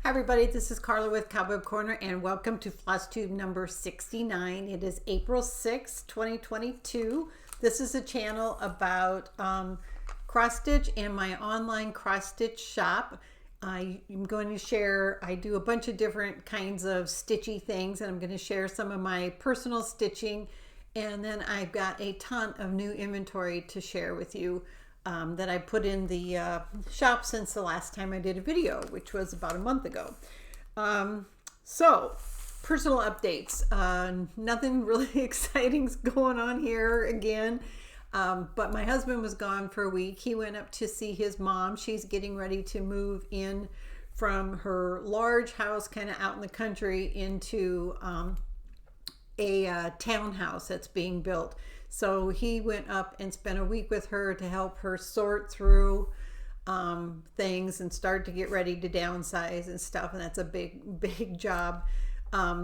Hi everybody, this is Carla with Cobweb Corner and welcome to FlossTube number 69. It is April 6, 2022. This is a channel about cross stitch and my online cross stitch shop. I'm going to share, I do a bunch of different kinds of stitchy things, and I'm going to share some of my personal stitching, and then I've got a ton of new inventory to share with you that I put in the shop since the last time I did a video, which was about a month ago. So personal updates, nothing really exciting's going on here again, but my husband was gone for a week. He went up to see his mom. She's getting ready to move in from her large house kind of out in the country into a townhouse that's being built. So he went up and spent a week with her to help her sort through things and start to get ready to downsize and stuff. And that's a big job.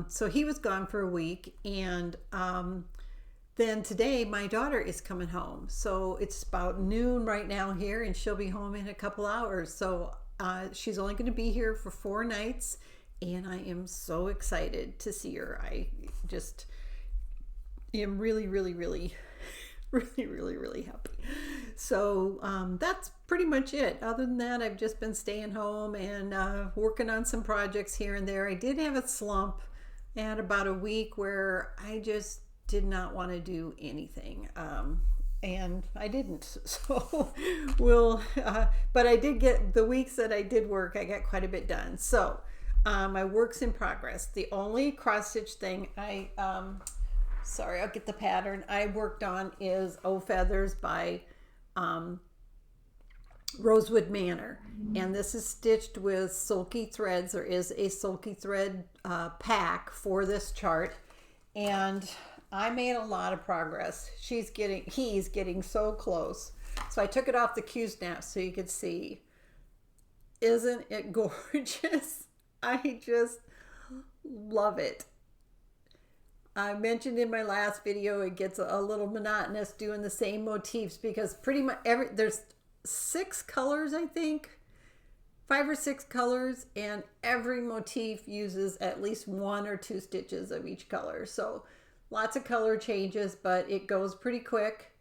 So he was gone for a week. And then today my daughter is coming home. So it's about noon right now here, and she'll be home in a couple hours. So she's only going to be here for 4 nights. And I am so excited to see her. I just am really happy. So that's pretty much it. Other than that, I've just been staying home and working on some projects here and there. I did have a slump. I had about a week where I just did not want to do anything. And I didn't. So but I did get the weeks that I did work, I got quite a bit done. So my work's in progress. The only cross stitch thing sorry, I'll get the pattern I worked on is O Feathers by Rosewood Manor, and this is stitched with sulky threads. There is a sulky thread pack for this chart, and I made a lot of progress. He's getting so close. So I took it off the Q-snap so you could see. Isn't it gorgeous? I just love it. I mentioned in my last video it gets a little monotonous doing the same motifs because pretty much there's 6 colors, I think, 5 or 6 colors, and every motif uses at least 1 or 2 stitches of each color. So lots of color changes, but it goes pretty quick,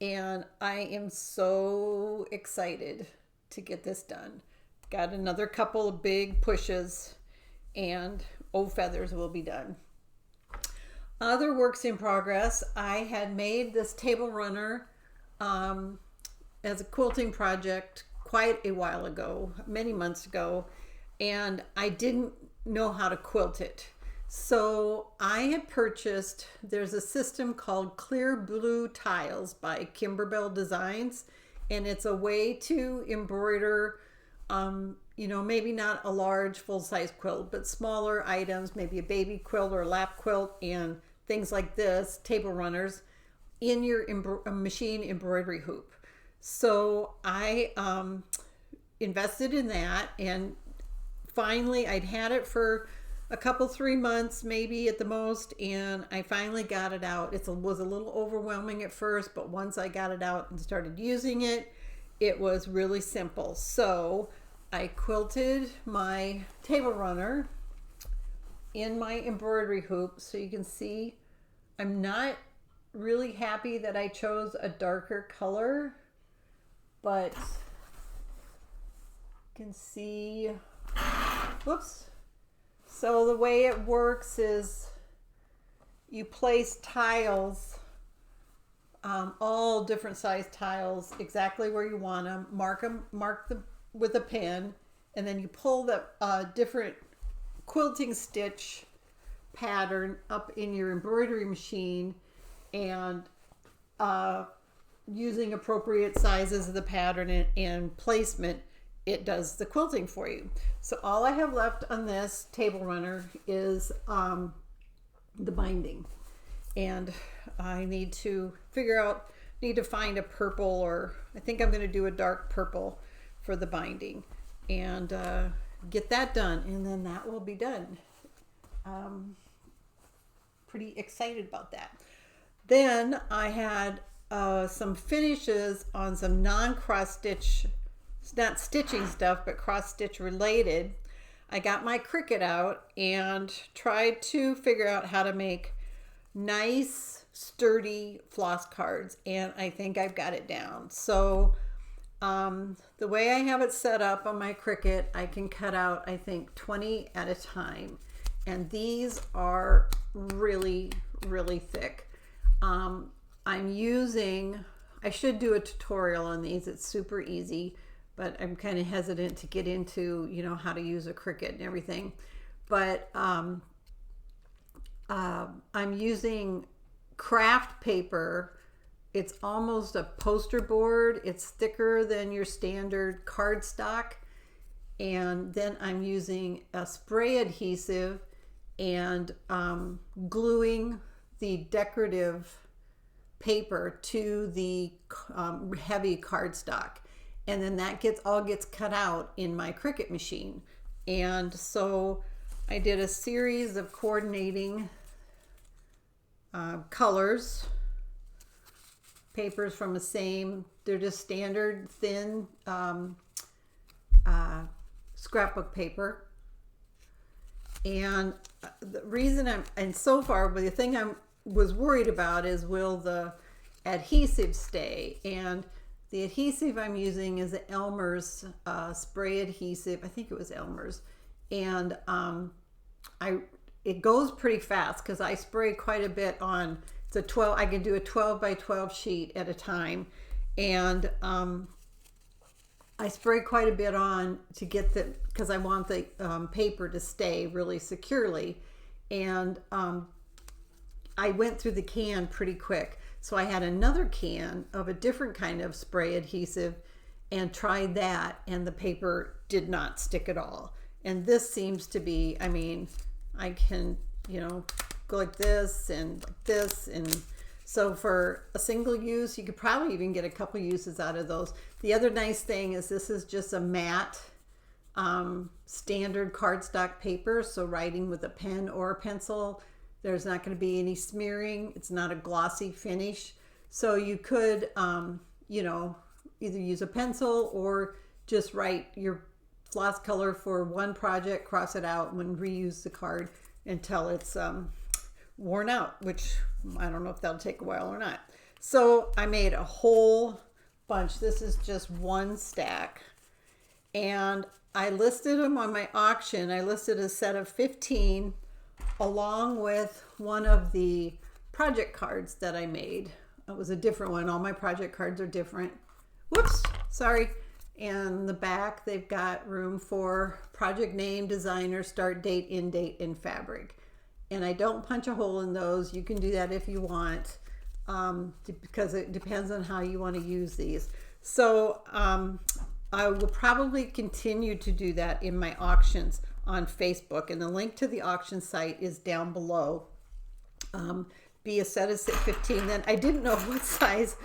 and I am so excited to get this done. Got another couple of big pushes and O Feathers will be done. Other works in progress, I had made this table runner as a quilting project quite a while ago, many months ago, and I didn't know how to quilt it. So I had purchased, there's a system called Clear Blue Tiles by Kimberbell Designs, and it's a way to embroider you know, maybe not a large full-size quilt, but smaller items, maybe a baby quilt or a lap quilt and things like this, table runners, in your machine embroidery hoop. So I invested in that, and finally I'd had it for a couple, 3 months maybe at the most, and I finally got it out. It was a little overwhelming at first, but once I got it out and started using it, it was really simple. So I quilted my table runner in my embroidery hoop. So you can see I'm not really happy that I chose a darker color, but you can see, whoops. So the way it works is you place tiles, all different size tiles, exactly where you want them, mark them with a pin, and then you pull the different quilting stitch pattern up in your embroidery machine, and using appropriate sizes of the pattern and placement, it does the quilting for you. So all I have left on this table runner is the binding, and I need to find a purple, or I think I'm going to do a dark purple for the binding, and get that done, and then that will be done. Pretty excited about that. Then I had some finishes on some non-cross stitch, not stitching stuff, but cross stitch related. I got my Cricut out and tried to figure out how to make nice, sturdy floss cards, and I think I've got it down. So the way I have it set up on my Cricut, I can cut out, I think, 20 at a time. And these are really, really thick. I'm using, I should do a tutorial on these. It's super easy, but I'm kind of hesitant to get into, you know, how to use a Cricut and everything. But I'm using craft paper. It's almost a poster board. It's thicker than your standard cardstock. And then I'm using a spray adhesive and gluing the decorative paper to the heavy cardstock. And then that all gets cut out in my Cricut machine. And so I did a series of coordinating colors, papers from the same, they're just standard thin scrapbook paper. And the reason so far, but the thing I was worried about is, will the adhesive stay? And the adhesive I'm using is the Elmer's spray adhesive. I think it was Elmer's. And it goes pretty fast because I spray quite a bit on. It's a 12. I can do a 12 by 12 sheet at a time, and I spray quite a bit on to get because I want the paper to stay really securely. And I went through the can pretty quick, so I had another can of a different kind of spray adhesive and tried that, and the paper did not stick at all. And this seems to be, I mean, I can, you know, go like this and like this. And so for a single use, you could probably even get a couple uses out of those. The other nice thing is this is just a matte standard cardstock paper. So writing with a pen or a pencil, there's not going to be any smearing. It's not a glossy finish. So you could, you know, either use a pencil or just write your floss color for one project, cross it out, and reuse the card until it's worn out, which I don't know if that'll take a while or not. So I made a whole bunch. This is just one stack. And I listed them on my auction. I listed a set of 15 along with one of the project cards that I made. It was a different one. All my project cards are different. Whoops, sorry. And the back, they've got room for project name, designer, start date, end date, and fabric. And I don't punch a hole in those. You can do that if you want, because it depends on how you want to use these. So I will probably continue to do that in my auctions on Facebook. And the link to the auction site is down below. Be a set of 15. Then I didn't know what size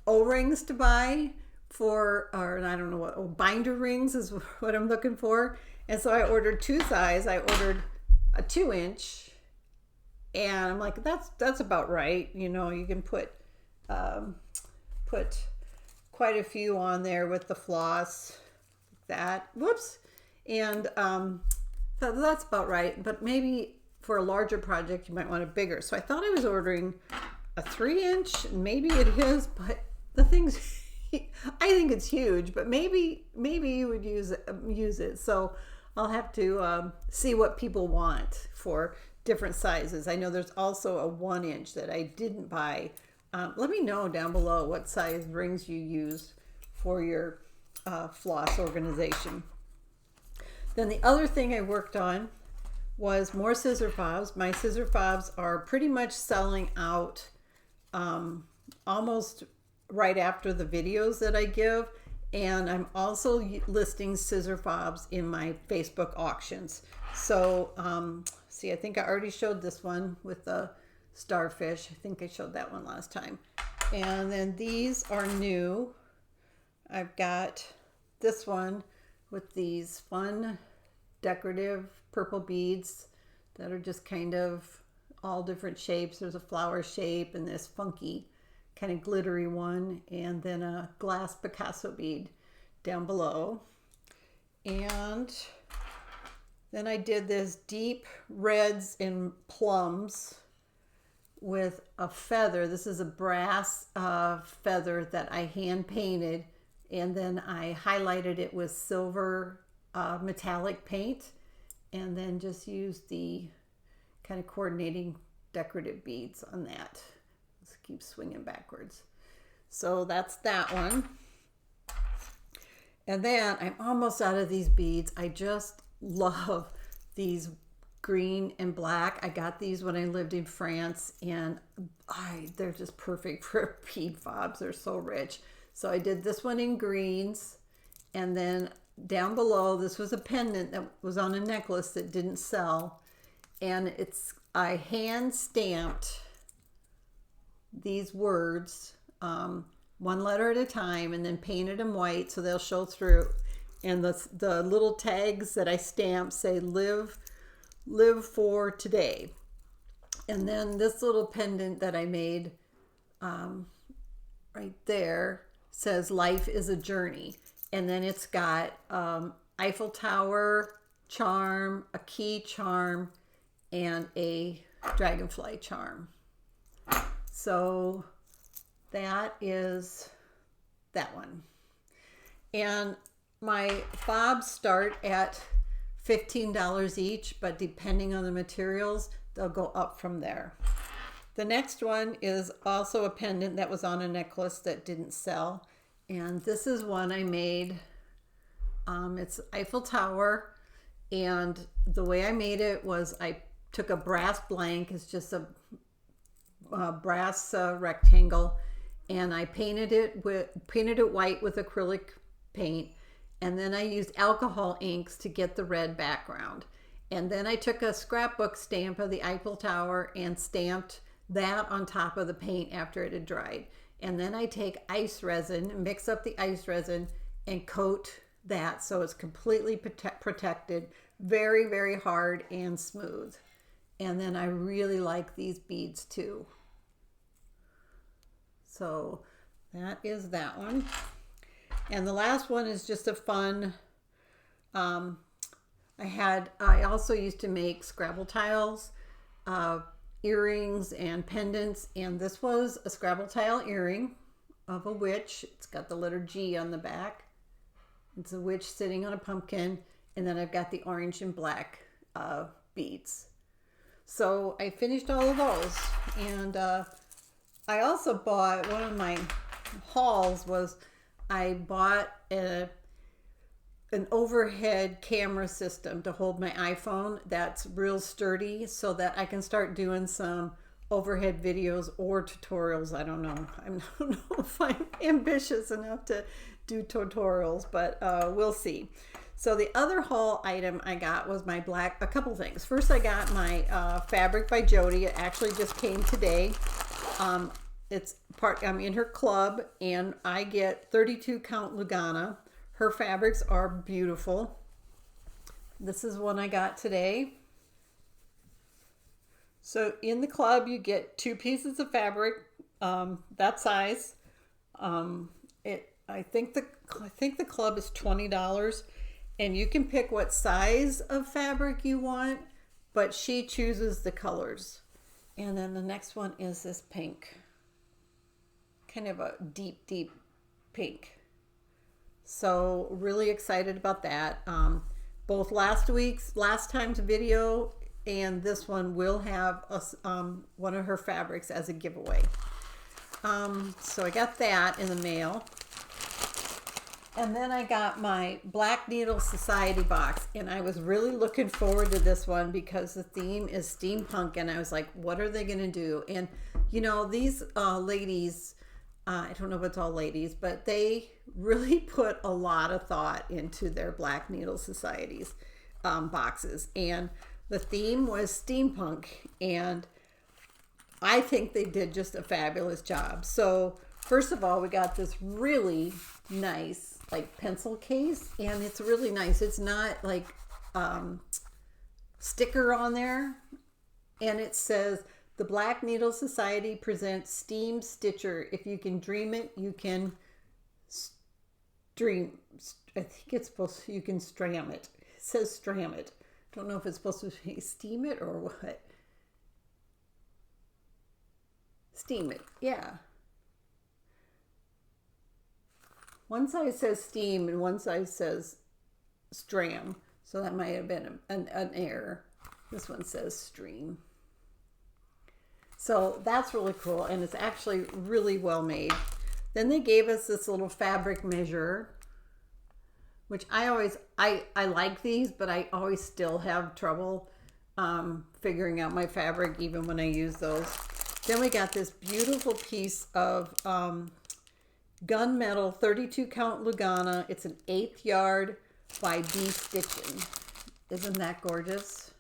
O-rings to buy for, or I don't know what, binder rings is what I'm looking for. And so I ordered two size. I ordered a 2-inch, and I'm like, that's about right. You know, you can put quite a few on there with the floss, like that. Whoops. And that's about right. But maybe for a larger project, you might want it bigger. So I thought I was ordering a 3-inch, and maybe it is, but the thing's I think it's huge, but maybe you would use it. So I'll have to see what people want for different sizes. I know there's also a 1-inch that I didn't buy. Let me know down below what size rings you use for your floss organization. Then the other thing I worked on was more scissor fobs. My scissor fobs are pretty much selling out almost right after the videos that I give. And I'm also listing scissor fobs in my Facebook auctions. So see, I think I already showed this one with the starfish. I think I showed that one last time. And then these are new. I've got this one with these fun decorative purple beads that are just kind of all different shapes. There's a flower shape and this funky kind of glittery one, and then a glass Picasso bead down below. And Then I did this deep reds and plums with a feather. This is a brass feather that I hand painted, and then I highlighted it with silver metallic paint, and then just used the kind of coordinating decorative beads on that. Let's keep swinging backwards. So that's that one. And then I'm almost out of these beads. I just love these green and black. I got these when I lived in France, and they're just perfect for bead fobs. They're so rich. So I did this one in greens, and then down below, this was a pendant that was on a necklace that didn't sell, and I hand stamped these words, one letter at a time, and then painted them white so they'll show through. And the little tags that I stamped say live for today. And then this little pendant that I made right there says life is a journey. And then it's got Eiffel Tower charm, a key charm, and a dragonfly charm. So that is that one. And my fobs start at $15 each, but depending on the materials, they'll go up from there. The next one is also a pendant that was on a necklace that didn't sell. And this is one I made. It's Eiffel Tower. And the way I made it was I took a brass blank. It's just a brass rectangle. And I painted it white with acrylic paint. And then I used alcohol inks to get the red background. And then I took a scrapbook stamp of the Eiffel Tower and stamped that on top of the paint after it had dried. And then I take ice resin, mix up the ice resin, and coat that so it's completely protected, very, very hard and smooth. And then I really like these beads too. So that is that one. And the last one is just a fun, I also used to make Scrabble tiles, earrings and pendants, and this was a Scrabble tile earring of a witch. It's got the letter G on the back. It's a witch sitting on a pumpkin, and then I've got the orange and black beads. So I finished all of those, and I also bought, one of my hauls was I bought an overhead camera system to hold my iPhone that's real sturdy so that I can start doing some overhead videos or tutorials. I don't know. I don't know if I'm ambitious enough to do tutorials, but we'll see. So the other haul item I got was a couple things. First, I got my fabric by Jody. It actually just came today. I'm in her club, and I get 32 count Lugana. Her fabrics are beautiful. This is one I got today. So in the club, you get 2 pieces of fabric, that size. I think the club is $20, and you can pick what size of fabric you want, but she chooses the colors. And then the next one is this pink, kind of a deep, deep pink. So really excited about that. Both last time's video and this one will have one of her fabrics as a giveaway. So I got that in the mail. And then I got my Black Needle Society box, and I was really looking forward to this one because the theme is steampunk, and I was like, what are they going to do? And you know, these ladies, I don't know if it's all ladies, but they really put a lot of thought into their Black Needle Society's boxes. And the theme was steampunk, and I think they did just a fabulous job. So first of all, we got this really nice like pencil case, and it's really nice. It's not like sticker on there, and it says the Black Needle Society presents Steam Stitcher. If you can dream it, you can dream. I think it's supposed to, you can stram it. It says stram it. Don't know if it's supposed to steam it or what. Steam it, yeah. One side says steam and one side says stram. So that might have been an error. This one says stream. So that's really cool, and it's actually really well made. Then they gave us this little fabric measure, which I like these, but I always still have trouble figuring out my fabric even when I use those. Then we got this beautiful piece of gunmetal 32 count Lugana. It's an 1/8 yard by B Stitching. Isn't that gorgeous?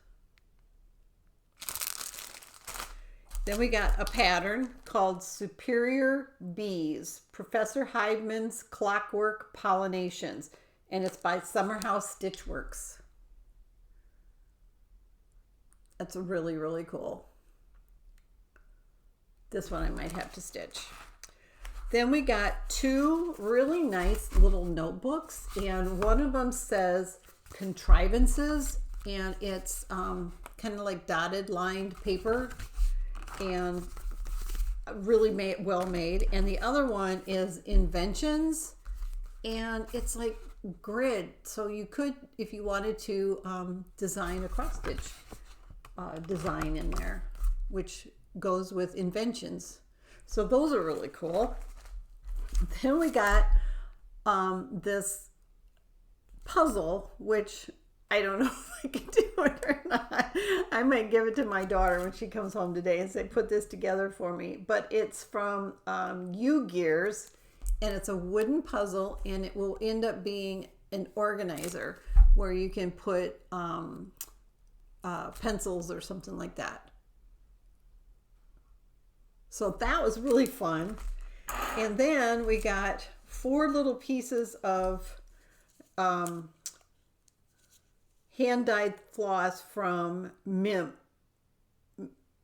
Then we got a pattern called Superior Bees, Professor Heidman's Clockwork Pollinations, and it's by Summerhouse Stitchworks. That's really, really cool. This one I might have to stitch. Then we got 2 really nice little notebooks, and one of them says Contrivances, and it's kind of like dotted lined paper and really well made. And the other one is Inventions, and it's like grid, so you could, if you wanted to, design a cross stitch design in there, which goes with Inventions. So those are really cool. Then we got this puzzle, which I don't know if I can do it or not. I might give it to my daughter when she comes home today and say, put this together for me. But it's from U-Gears, and it's a wooden puzzle, and it will end up being an organizer where you can put pencils or something like that. So that was really fun. And then we got 4 little pieces of hand-dyed floss from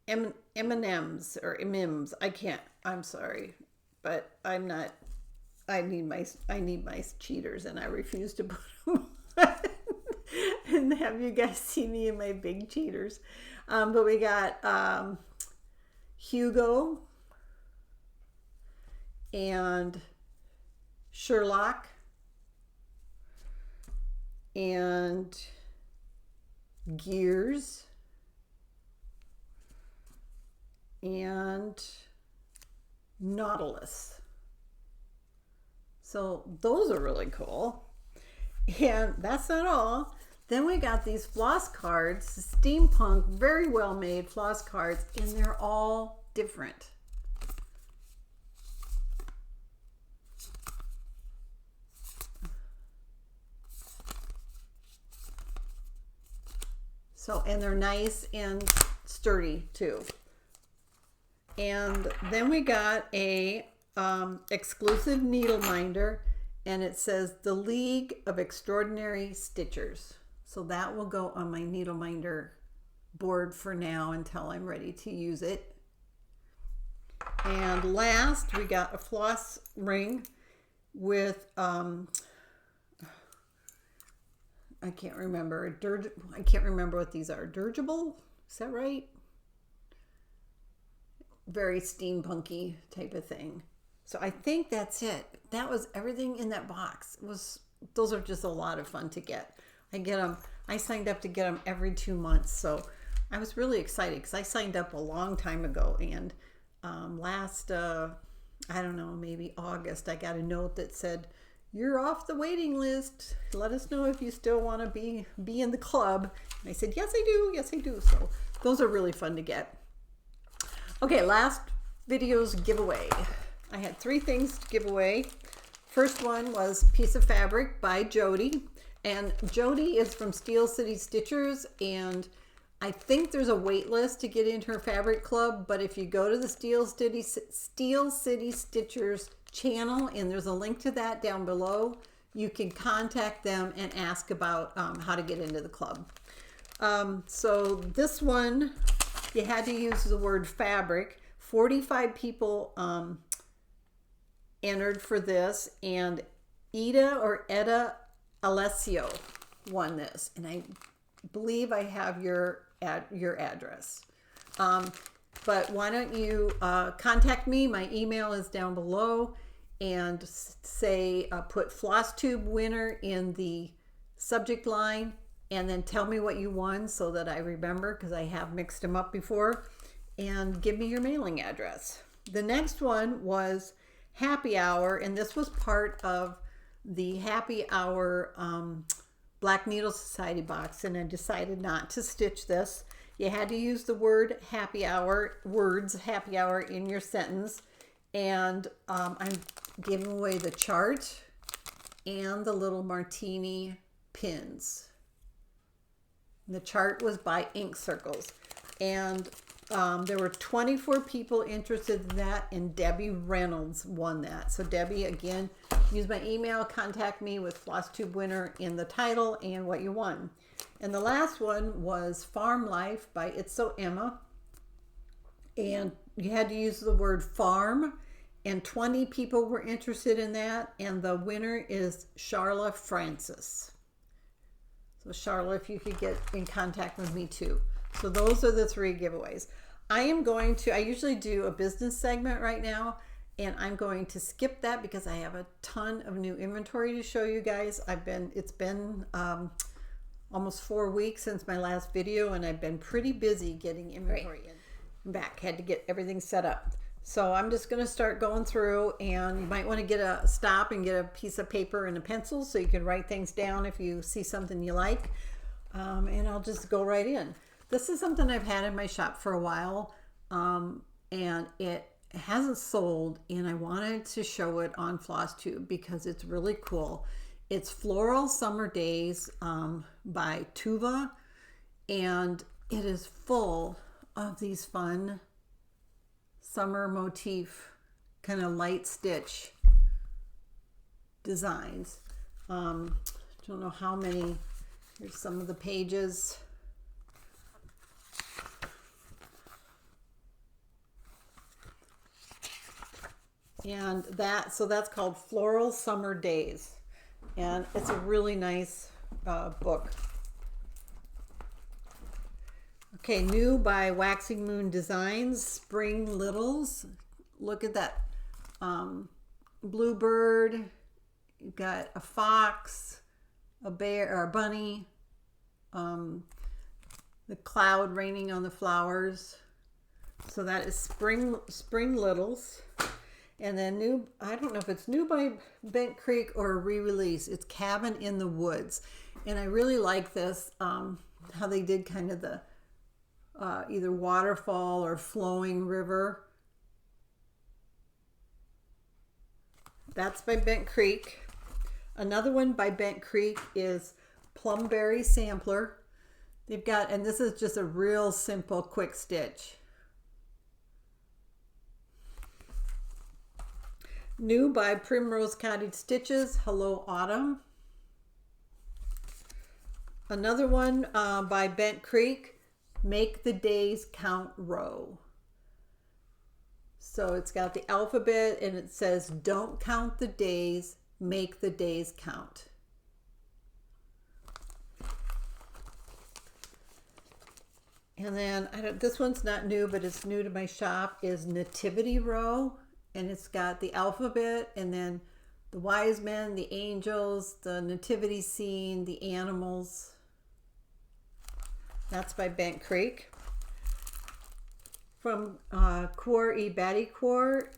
M&M's or Mims. I'm sorry, but I'm not. I need my cheaters, and I refuse to put them on. And have you guys seen me in my big cheaters? But we got Hugo and Sherlock and Gears and Nautilus. So those are really cool. And that's not all. Then we got these floss cards, steampunk, very well made floss cards, and they're all different. So, and they're nice and sturdy too. And then we got a exclusive needle minder, and it says the League of Extraordinary Stitchers. So that will go on my needle minder board for now until I'm ready to use it. And last, we got a floss ring with I can't remember what these are. Dirigible? Is that right? Very steampunky type of thing. So I think that's it. That was everything in that box. Those are just a lot of fun to get. I signed up to get them every 2 months. So I was really excited because I signed up a long time ago, and last I don't know, maybe August, I got a note that said, "You're off the waiting list. Let us know if you still want to be in the club." And I said, "Yes, I do. Yes, I do." So those are really fun to get. Okay, last video's giveaway. I had 3 things to give away. First one was Piece of Fabric by Jody. And Jody is from Steel City Stitchers, and I think there's a wait list to get into her fabric club, but if you go to the Steel City Stitchers channel, and there's a link to that down below, you can contact them and ask about how to get into the club. So this one, you had to use the word fabric. 45 people entered for this, and Eda Alessio won this, and I believe I have your address. But why don't you contact me? My email is down below, and say put FlossTube winner in the subject line, and then tell me what you won so that I remember, because I have mixed them up before, and give me your mailing address. The next one was Happy Hour, and this was part of the Happy Hour Black Needle Society box, and I decided not to stitch this. You had to use the word happy hour, happy hour in your sentence, and I'm giving away the chart and the little martini pins. The chart was by Ink Circles, and there were 24 people interested in that, and Debbie Reynolds won that. So Debbie, again, use my email, contact me with FlossTube winner in the title and what you won. And the last one was Farm Life by It's So Emma, and you had to use the word farm, and 20 people were interested in that, and the winner is Charla Francis. So Charla, if you could get in contact with me too. So those are the 3 giveaways. I usually do a business segment right now, and I'm going to skip that because I have a ton of new inventory to show you guys. It's been almost 4 weeks since my last video, and I've been pretty busy getting inventory in and back. Had to get everything set up. So I'm just going to start going through, and you might want to get a stop and get a piece of paper and a pencil so you can write things down if you see something you like. And I'll just go right in. This is something I've had in my shop for a while, and it hasn't sold, and I wanted to show it on FlossTube because it's really cool. It's Floral Summer Days by Tuva, and it is full of these fun summer motif kind of light stitch designs. Don't know how many. Here's some of the pages. And that's called Floral Summer Days, and it's a really nice book. Okay, new by Waxing Moon Designs, Spring Littles. Look at that bluebird. You've got a fox, a bear, or a bunny, the cloud raining on the flowers. So that is Spring Littles. And then new, I don't know if it's new by Bent Creek or a re-release. It's Cabin in the Woods. And I really like this, how they did kind of the either waterfall or flowing river. That's by Bent Creek. Another one by Bent Creek is Plumberry Sampler. They've got, and this is just a real simple quick stitch. New by Primrose Cottage Stitches, Hello Autumn. Another one by Bent Creek, Make the Days Count Row. So it's got the alphabet, and it says, don't count the days, make the days count. And then, this one's not new, but it's new to my shop, is Nativity Row. And it's got the alphabet, and then the wise men, the angels, the nativity scene, the animals. That's by Bent Creek. From Cuore e Batticuore,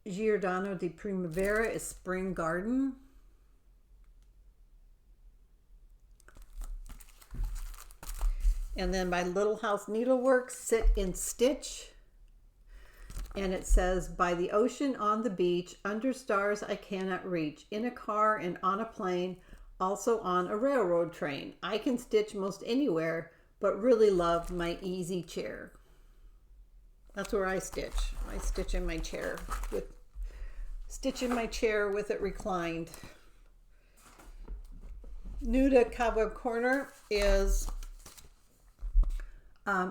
Giordano di Primavera is Spring Garden. And then by Little House Needleworks, Sit and Stitch. And it says, by the ocean, on the beach, under stars I cannot reach, in a car and on a plane, also on a railroad train. I can stitch most anywhere, but really love my easy chair. That's where I stitch. I stitch in my chair with it reclined. New to Cobweb Corner is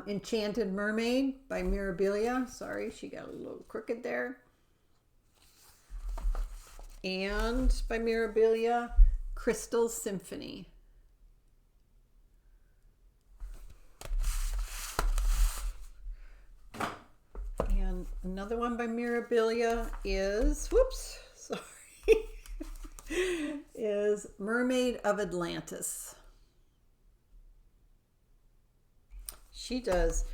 Enchanted Mermaid by Mirabilia. Sorry, she got a little crooked there. And by Mirabilia, Crystal Symphony. Another one by Mirabilia is, whoops, sorry, is Mermaid of Atlantis. She does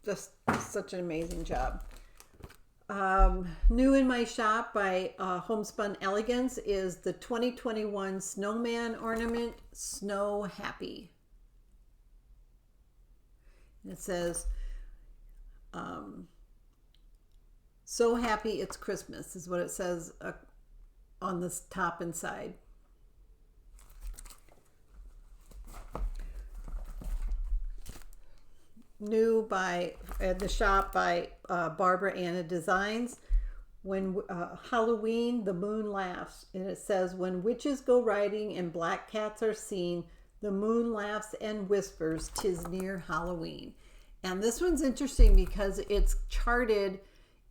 just such an amazing job. New in my shop by Homespun Elegance is the 2021 Snowman Ornament Snow Happy. And it says, so happy it's Christmas is what it says on the top and side. New by at the shop by Barbara Anna Designs. When Halloween, the moon laughs, and it says, when witches go riding and black cats are seen, the moon laughs and whispers, 'tis near Halloween. And this one's interesting because it's charted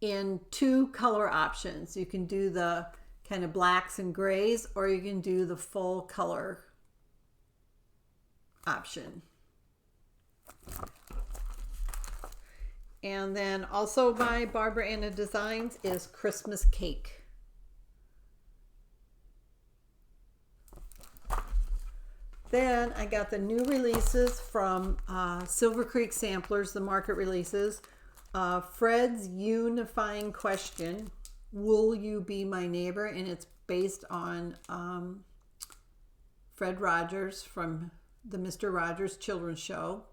in 2 color options. You can do the kind of blacks and grays, or you can do the full color option. And then also by Barbara Anna Designs is Christmas Cake. Then I got the new releases from Silver Creek Samplers, the market releases. Fred's Unifying Question, Will You Be My Neighbor? And it's based on Fred Rogers from the Mr. Rogers Children's Show.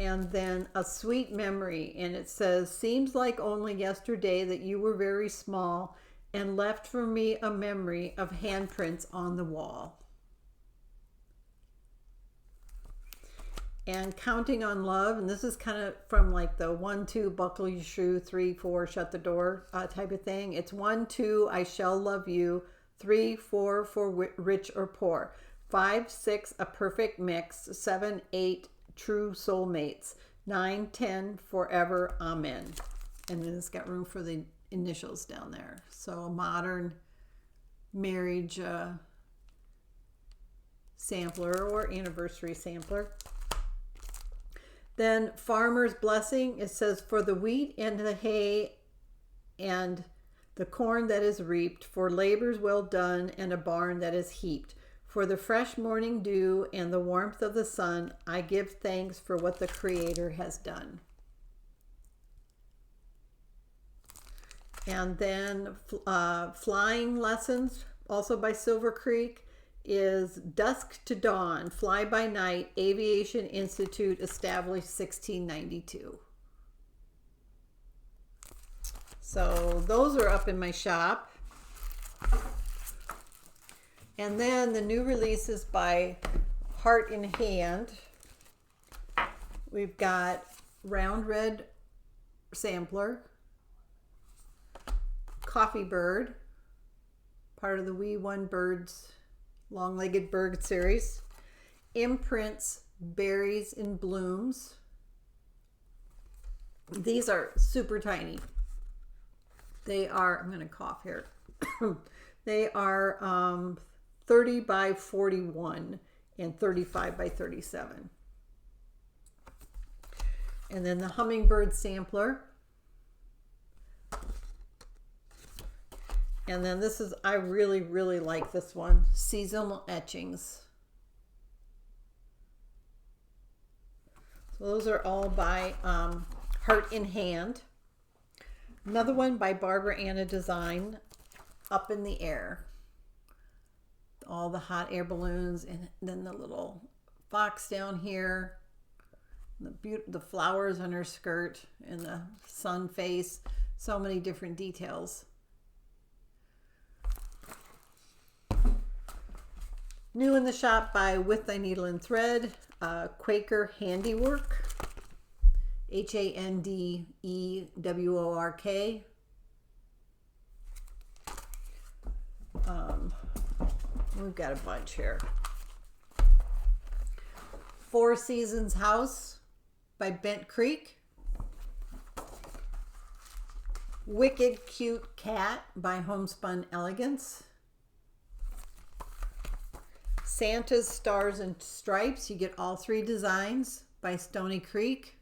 And then A Sweet Memory, and it says, seems like only yesterday that you were very small and left for me a memory of handprints on the wall. And Counting on Love, and this is kind of from like the 1, 2, buckle your shoe, 3, 4, shut the door type of thing. It's 1, 2, I shall love you, 3, 4, for rich or poor, 5, 6, a perfect mix, 7, 8, true soulmates, 9, 10, forever, amen. And then it's got room for the initials down there. So a modern marriage sampler or anniversary sampler. Then Farmer's Blessing, it says, for the wheat and the hay and the corn that is reaped, for labors well done and a barn that is heaped. For the fresh morning dew and the warmth of the sun, I give thanks for what the Creator has done. And then Flying Lessons, also by Silver Creek, is Dusk to Dawn, Fly by Night, Aviation Institute, established 1692. So those are up in my shop. And then the new releases by Heart in Hand. We've got Round Red Sampler, Coffee Bird, part of the We One Birds Long-Legged Bird series, Imprints Berries and Blooms. These are super tiny. They are, I'm going to cough here. They are 30 by 41 and 35 by 37. And then the Hummingbird Sampler. And then this is, I really, really like this one, Seasonal Etchings. So those are all by Heart in Hand. Another one by Barbara Anna Design, Up in the Air. All the hot air balloons, and then the little fox down here, the flowers on her skirt, and the sun face. So many different details. New in the shop by With Thy Needle and Thread, Quaker Handiwork, Handework. We've got a bunch here. Four Seasons House by Bent Creek, Wicked Cute Cat by Homespun Elegance, Santa's Stars and Stripes, you get all 3 designs by Stony Creek,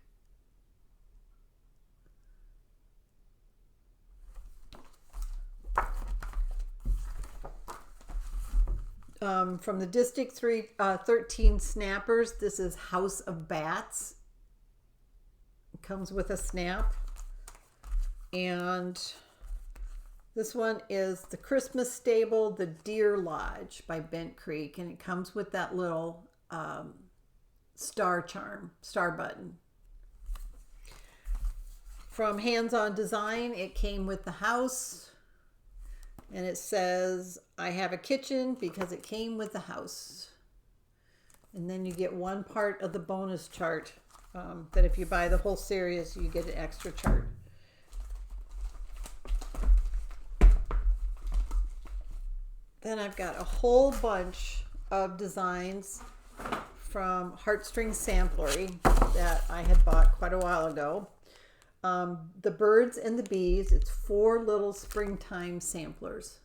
From the District 13 Snappers, this is House of Bats. It comes with a snap. And this one is the Christmas Stable, the Deer Lodge by Bent Creek. And it comes with that little star button. From Hands On Design, it came with the house. And it says, I have a kitchen because it came with the house. And then you get one part of the bonus chart that if you buy the whole series, you get an extra chart. Then I've got a whole bunch of designs from Heartstring Samplery that I had bought quite a while ago. The birds and the bees, it's 4 little springtime samplers.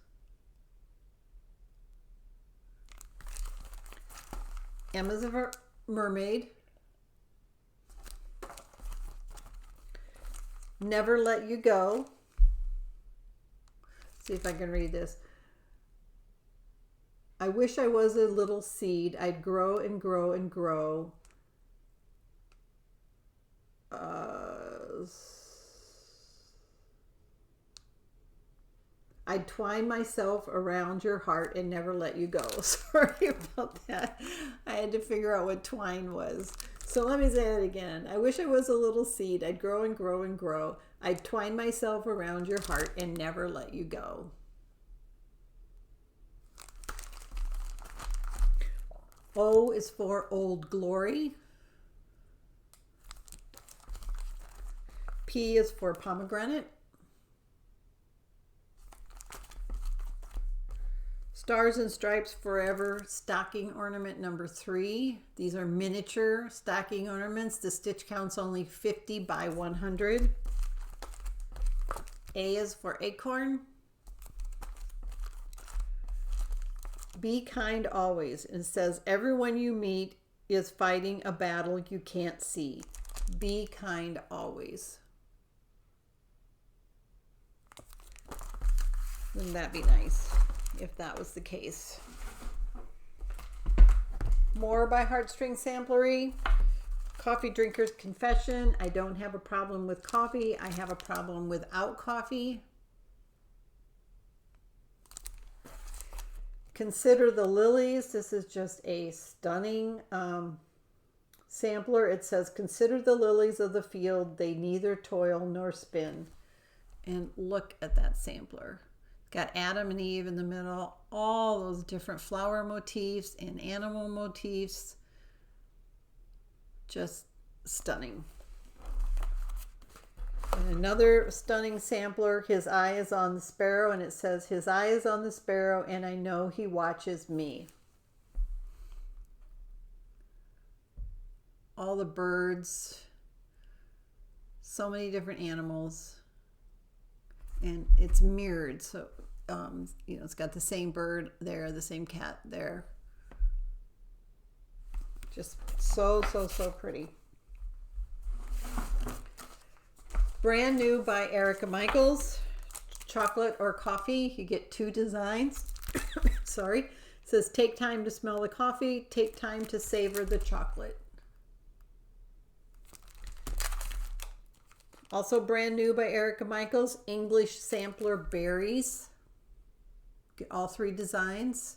Emma's a Mermaid. Never Let You Go. See if I can read this. I wish I was a little seed. I'd grow and grow and grow. I'd twine myself around your heart and never let you go. Sorry about that. I had to figure out what twine was. So let me say it again. I wish I was a little seed. I'd grow and grow and grow. I'd twine myself around your heart and never let you go. O is for Old Glory. P is for Pomegranate. Stars and Stripes Forever stocking ornament number 3. These are miniature stocking ornaments. The stitch count's only 50 by 100. A is for Acorn. Be kind always. And it says, everyone you meet is fighting a battle you can't see. Be kind always. Wouldn't that be nice if that was the case? More by Heartstring Samplery. Coffee Drinker's Confession. I don't have a problem with coffee. I have a problem without coffee. Consider the Lilies. This is just a stunning sampler. It says, consider the lilies of the field. They neither toil nor spin. And look at that sampler. Got Adam and Eve in the middle. All those different flower motifs and animal motifs. Just stunning. And another stunning sampler, His Eye is on the Sparrow, and it says, his eye is on the sparrow, and I know he watches me. All the birds, so many different animals, and it's mirrored, so you know, it's got the same bird there, the same cat there. Just so pretty. Brand new by Erica Michaels. Chocolate or coffee. You get 2 designs. Sorry. It says, take time to smell the coffee. Take time to savor the chocolate. Also brand new by Erica Michaels. English Sampler Berries. Get all 3 designs.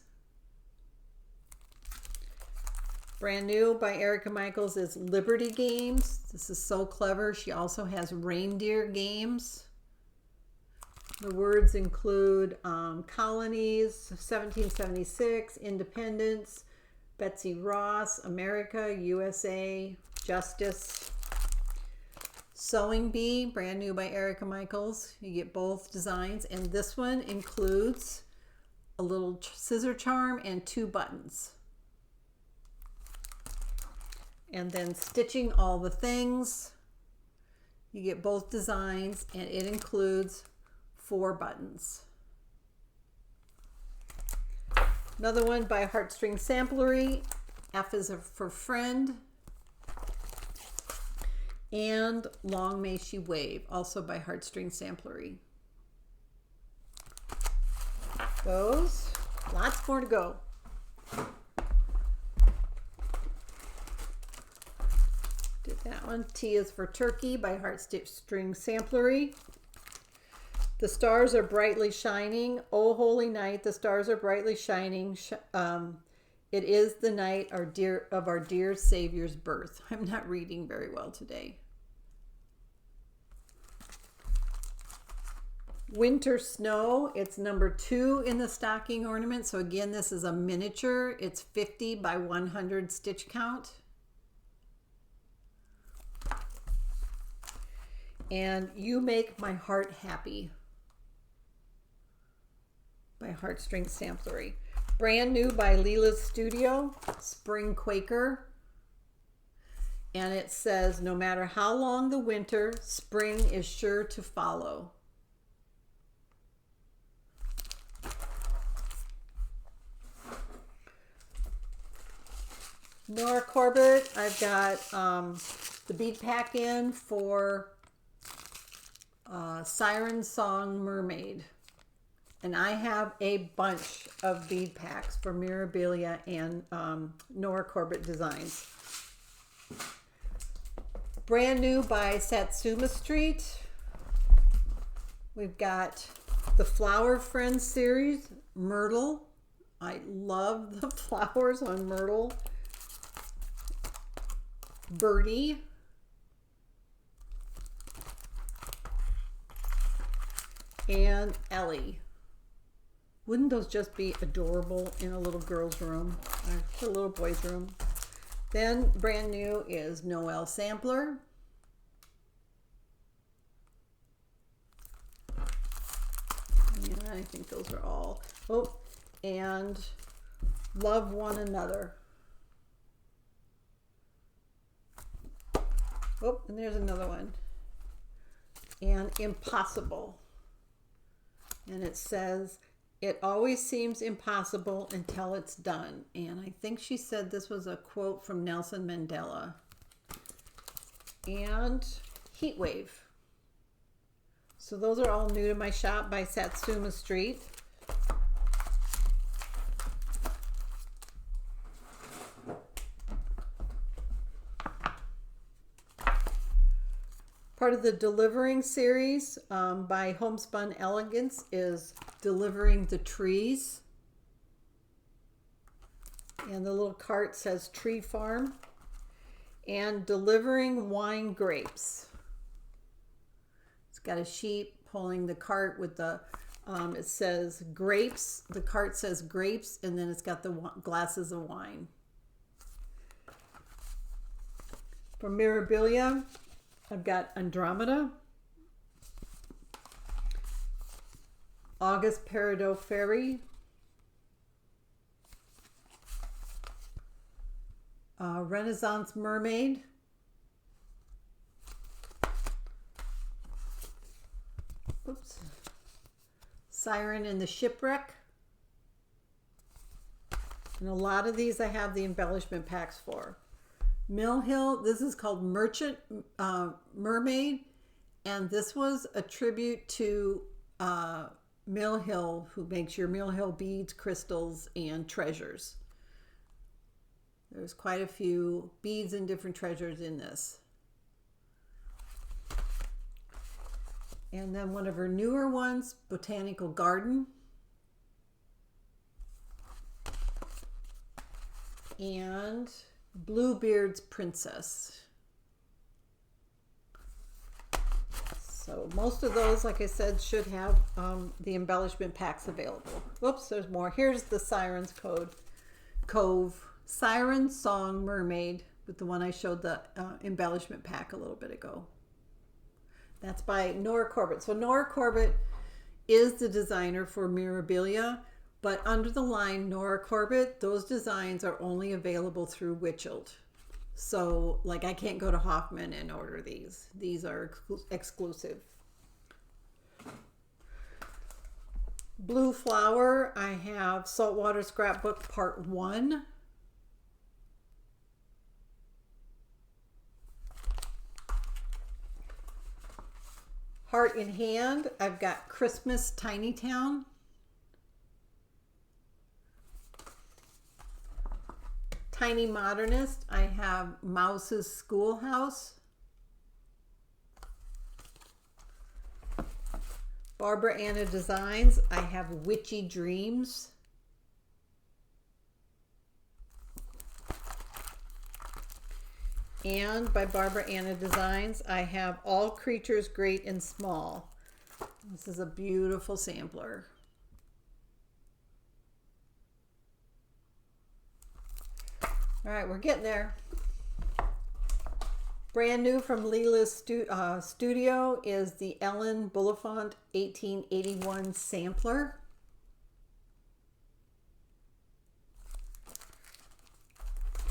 Brand new by Erica Michaels is Liberty Games. This is so clever. She also has reindeer games. The words include colonies, 1776, independence, Betsy Ross, America, USA, justice. Sewing Bee, brand new by Erica Michaels. You get both designs, and this one includes a little scissor charm and 2 buttons. And then Stitching All the Things. You get both designs, and it includes 4 buttons. Another one by Heartstring Samplery. F is for Friend. And Long May She Wave, also by Heartstring Samplery. Those, lots more to go. Did that one. T is for Turkey by Heartstring Samplery. The stars are brightly shining. Oh, holy night, the stars are brightly shining. It is the night of our dear Savior's birth. I'm not reading very well today. Winter Snow. It's number 2 in the stocking ornament. So again, this is a miniature. It's 50 by 100 stitch count. And You Make My Heart Happy by Heartstring Samplery. Brand new by Leela's Studio, Spring Quaker. And it says, no matter how long the winter, spring is sure to follow. Nora Corbett, I've got the bead pack in for Siren Song Mermaid. And I have a bunch of bead packs for Mirabilia and Nora Corbett Designs. Brand new by Satsuma Street. We've got the Flower Friends series, Myrtle. I love the flowers on Myrtle. Birdie. And Ellie. Wouldn't those just be adorable in a little girl's room or a little boy's room? Then brand new is Noel Sampler. And I think those are all. Oh, and Love One Another. Oh, and there's another one. And Impossible. And it says, it always seems impossible until it's done. And I think she said this was a quote from Nelson Mandela. And Heat Wave. So those are all new to my shop by Satsuma Street. Part of the Delivering series by Homespun Elegance is Delivering the Trees. And the little cart says Tree Farm. And Delivering Wine Grapes. It's got a sheep pulling the cart with the, it says grapes. The cart says grapes, and then it's got the glasses of wine. For Mirabilia, I've got Andromeda, August Peridot Fairy, Renaissance Mermaid, oops, Siren in the Shipwreck, and a lot of these I have the embellishment packs for. Mill Hill, this is called Merchant Mermaid, and this was a tribute to Mill Hill, who makes your Mill Hill beads, crystals, and treasures. There's quite a few beads and different treasures in this. And then one of her newer ones, Botanical Garden. And Bluebeard's Princess. So most of those, like I said, should have the embellishment packs available. Whoops, there's more. Here's the Siren's Cove. Siren Song Mermaid, with the one I showed the embellishment pack a little bit ago. That's by Nora Corbett. So Nora Corbett is the designer for Mirabilia. But under the line Nora Corbett, those designs are only available through Witchelt. So, like, I can't go to Hoffman and order these. These are exclusive. Blue Flower, I have Saltwater Scrapbook Part 1. Heart in Hand, I've got Christmas Tiny Town. Tiny Modernist, I have Mouse's Schoolhouse. Barbara Anna Designs, I have Witchy Dreams. And by Barbara Anna Designs, I have All Creatures Great and Small. This is a beautiful sampler. All right, we're getting there. Brand new from Leela's studio is the Ellen Bulifant 1881 sampler.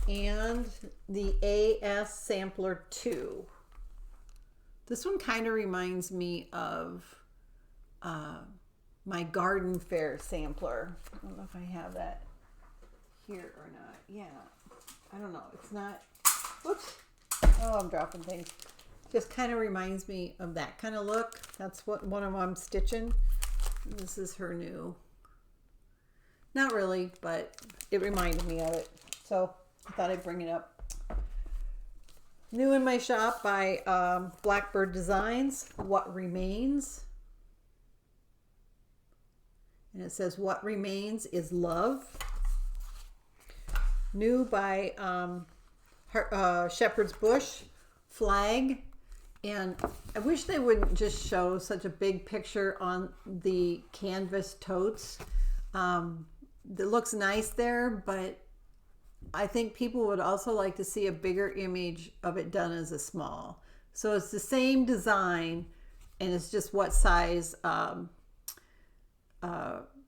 And the AS Sampler 2. This one kind of reminds me of my garden fair sampler. I don't know if I have that here or not. Yeah, I don't know. It's not. Whoops. Oh, I'm dropping things. Just kind of reminds me of that kind of look. That's what one of them I'm stitching. This is her new. Not really, but it reminded me of it. So I thought I'd bring it up. New in my shop by Blackbird Designs, What Remains. And it says, What Remains is Love. New by Shepherd's Bush, Flag. And I wish they wouldn't just show such a big picture on the canvas totes. It looks nice there, but I think people would also like to see a bigger image of it done as a small. So it's the same design, and it's just what size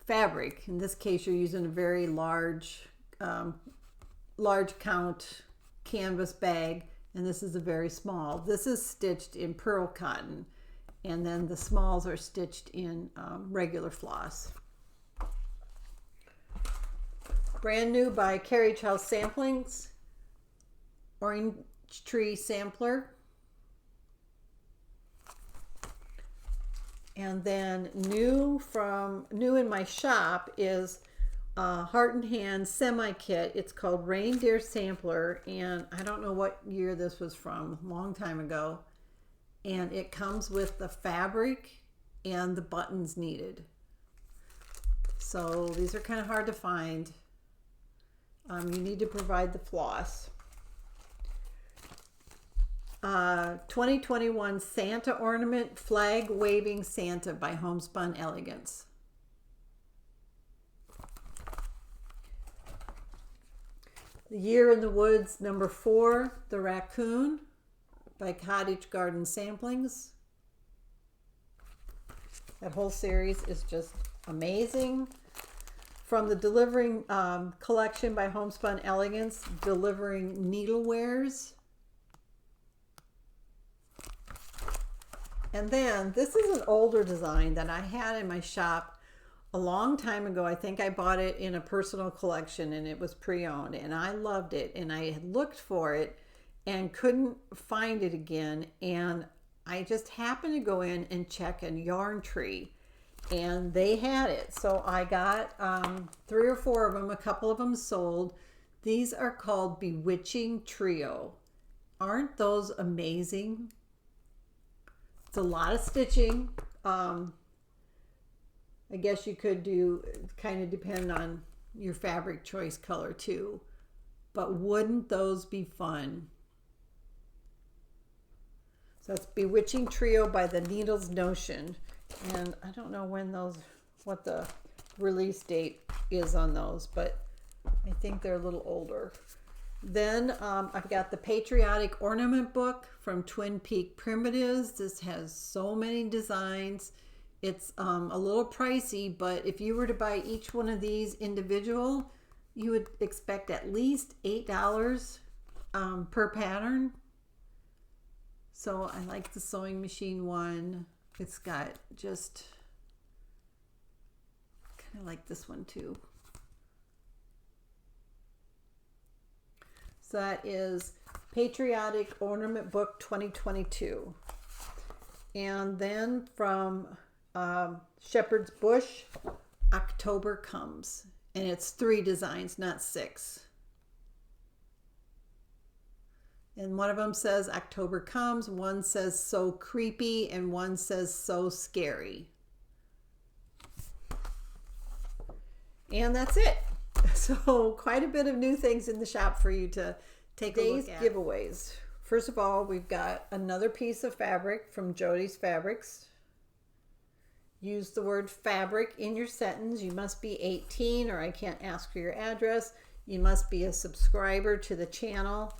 fabric. In this case, you're using a very large count canvas bag, and this is a very small. This is stitched in pearl cotton, and then the smalls are stitched in regular floss. Brand new by Carriage House Samplings, Orange Tree Sampler. And then new in my shop is Heart and Hand semi-kit. It's called Reindeer Sampler, and I don't know what year this was from, a long time ago. And it comes with the fabric and the buttons needed. So these are kind of hard to find. You need to provide the floss. 2021 Santa Ornament Flag Waving Santa by Homespun Elegance. The Year in the Woods number 4, The Raccoon by Cottage Garden Samplings. That whole series is just amazing. From the Delivering collection by Homespun Elegance, Delivering Needlewares. And then this is an older design that I had in my shop a long time ago. I think I bought it in a personal collection, and it was pre-owned, and I loved it, and I had looked for it and couldn't find it again, and I just happened to go in and check a Yarn Tree, and they had it. So I got 3 or 4 of them. A couple of them sold. These are called Bewitching Trio. Aren't those amazing? It's a lot of stitching. I guess you could do, kind of depend on your fabric choice color too. But wouldn't those be fun? So it's Bewitching Trio by the Needles Notion. And I don't know what the release date is on those, but I think they're a little older. Then I've got the Patriotic Ornament Book from Twin Peak Primitives. This has so many designs. It's a little pricey, but if you were to buy each one of these individual, you would expect at least $8 per pattern. So I like the sewing machine one. It's got just kind of like this one too. So that is Patriotic Ornament Book 2022. And then from Shepherd's Bush, October Comes. And it's 3 designs, not 6. And one of them says October comes, one says so creepy, and one says so scary. And that's it. So quite a bit of new things in the shop for you to take a look at. Giveaways. First of all, we've got another piece of fabric from Jody's Fabrics. Use the word fabric in your sentence. You must be 18 or I can't ask for your address. You must be a subscriber to the channel,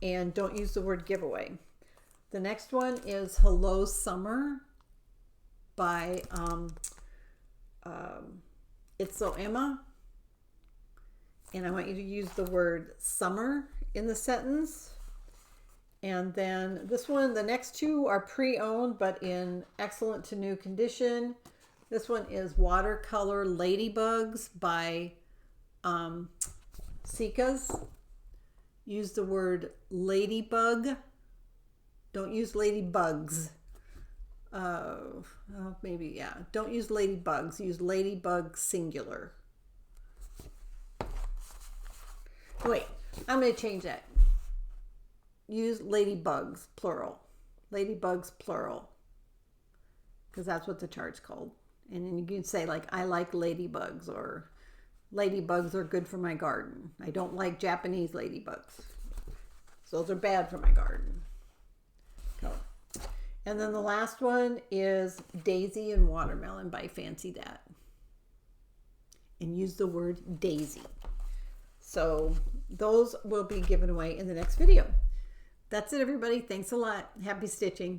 and don't use the word giveaway. The next one is Hello Summer by It's So Emma. And I want you to use the word summer in the sentence. And then this one, the next two are pre-owned but in excellent to new condition. This one is Watercolor Ladybugs by Sika's. Use the word ladybug. Don't use ladybugs. Maybe, yeah. Don't use ladybugs. Use ladybug singular. Wait, I'm going to change that. Use ladybugs, plural. Ladybugs, plural. Because that's what the chart's called. And then you can say, like, I like ladybugs, or ladybugs are good for my garden. I don't like Japanese ladybugs. Those are bad for my garden. So. And then the last one is Daisy and Watermelon by Fancy Dat. And use the word daisy. So those will be given away in the next video. That's it, everybody. Thanks a lot. Happy stitching.